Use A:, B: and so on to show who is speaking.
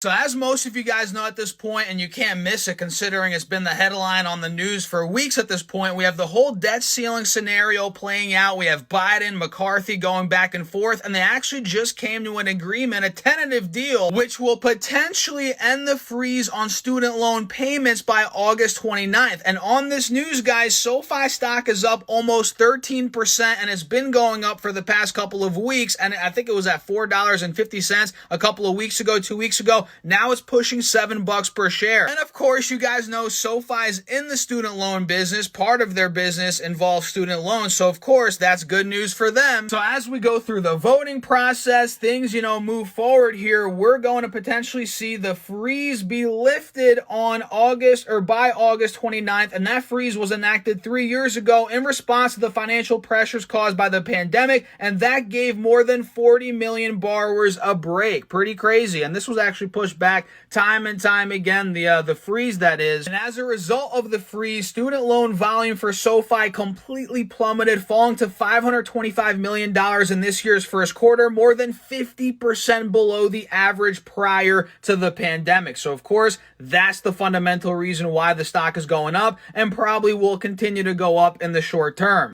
A: So as most of you guys know at this point, and you can't miss it considering it's been the headline on the news for weeks at this point, we have the whole debt ceiling scenario playing out. We have Biden, McCarthy going back and forth, and they actually just came to an agreement, a tentative deal, which will potentially end the freeze on student loan payments by August 29th. And on this news, guys, Sofi stock is up almost 13%, and it's been going up for the past couple of weeks, and I think it was at $4.50 a couple of weeks ago, 2 weeks ago. Now it's pushing $7 per share. And of course, you guys know SoFi is in the student loan business. Part of their business involves student loans. So of course, that's good news for them. So as we go through the voting process, things, move forward here, we're going to potentially see the freeze be lifted on by August 29th. And that freeze was enacted 3 years ago in response to the financial pressures caused by the pandemic. And that gave more than 40 million borrowers a break. Pretty crazy. And this was actually pushed back time and time again, the freeze that is. And as a result of the freeze, student loan volume for SoFi completely plummeted, falling to $525 million in this year's first quarter, more than 50% below the average prior to the pandemic. So of course, that's the fundamental reason why the stock is going up and probably will continue to go up in the short term.